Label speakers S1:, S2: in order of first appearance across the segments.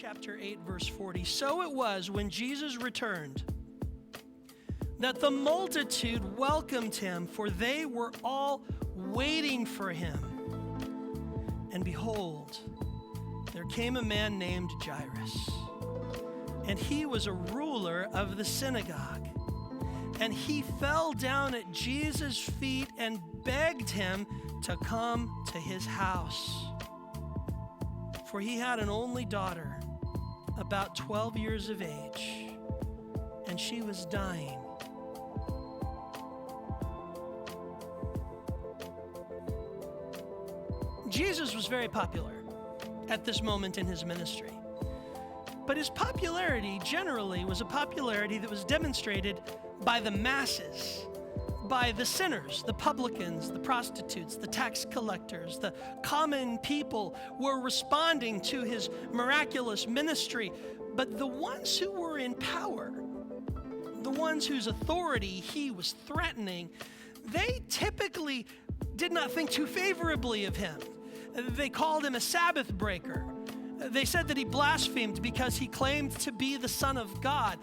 S1: chapter 8, verse 40. So it was when Jesus returned that the multitude welcomed him, for they were all waiting for him. And behold, there came a man named Jairus, and he was a ruler of the synagogue. And he fell down at Jesus' feet and begged him to come to his house. For he had an only daughter, about 12 years of age, and she was dying. Jesus was very popular at this moment in his ministry. But his popularity generally was a popularity that was demonstrated by the masses, by the sinners, the publicans, the prostitutes, the tax collectors, the common people were responding to his miraculous ministry. But the ones who were in power, the ones whose authority he was threatening, they typically did not think too favorably of him. They called him a Sabbath breaker. They said that he blasphemed because he claimed to be the Son of God.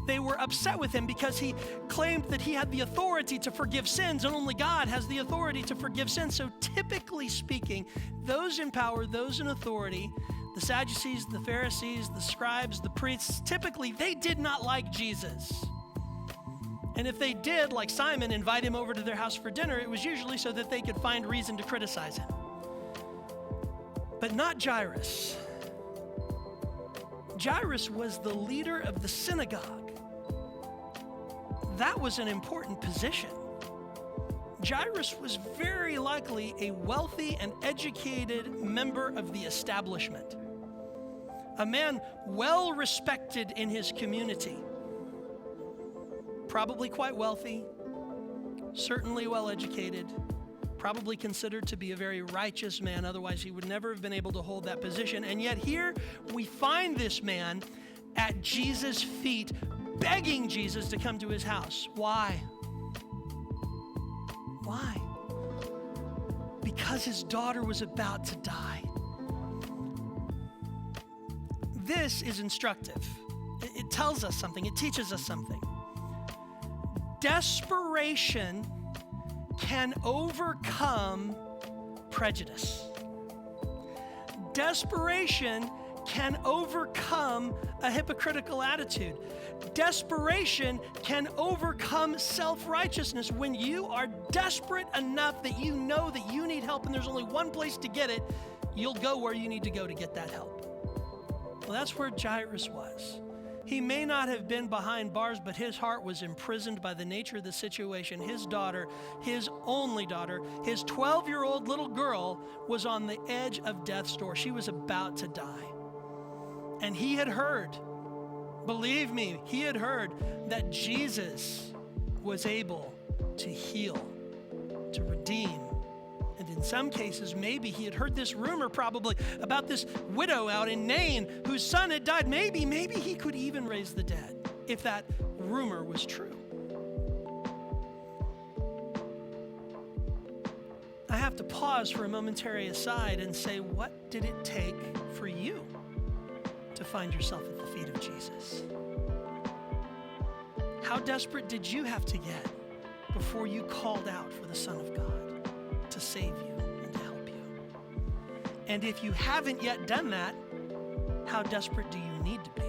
S1: They were upset with him because he claimed that he had the authority to forgive sins, and only God has the authority to forgive sins. So typically speaking, those in power, those in authority, the Sadducees, the Pharisees, the scribes, the priests, typically they did not like Jesus. And if they did, like Simon, invite him over to their house for dinner, it was usually so that they could find reason to criticize him. But not Jairus. Jairus was the leader of the synagogue. That was an important position. Jairus was very likely a wealthy and educated member of the establishment, a man well respected in his community, probably quite wealthy, certainly well educated, probably considered to be a very righteous man, otherwise he would never have been able to hold that position. And yet here we find this man at Jesus' feet begging Jesus to come to his house. Why? Why? Because his daughter was about to die. This is instructive. It tells us something. It teaches us something. Desperation can overcome prejudice. Desperation can overcome a hypocritical attitude. Desperation can overcome self-righteousness. When you are desperate enough that you know that you need help and there's only one place to get it, you'll go where you need to go to get that help. Well, that's where Jairus was. He may not have been behind bars, but his heart was imprisoned by the nature of the situation. His daughter, his only daughter, his 12-year-old little girl was on the edge of death's door. She was about to die. And he had heard, believe me, he had heard that Jesus was able to heal, to redeem. And in some cases, maybe he had heard this rumor probably about this widow out in Nain whose son had died. Maybe he could even raise the dead if that rumor was true. I have to pause for a momentary aside and say, what did it take for you to find yourself at the feet of Jesus? How desperate did you have to get before you called out for the Son of God to save you and to help you? And if you haven't yet done that, how desperate do you need to be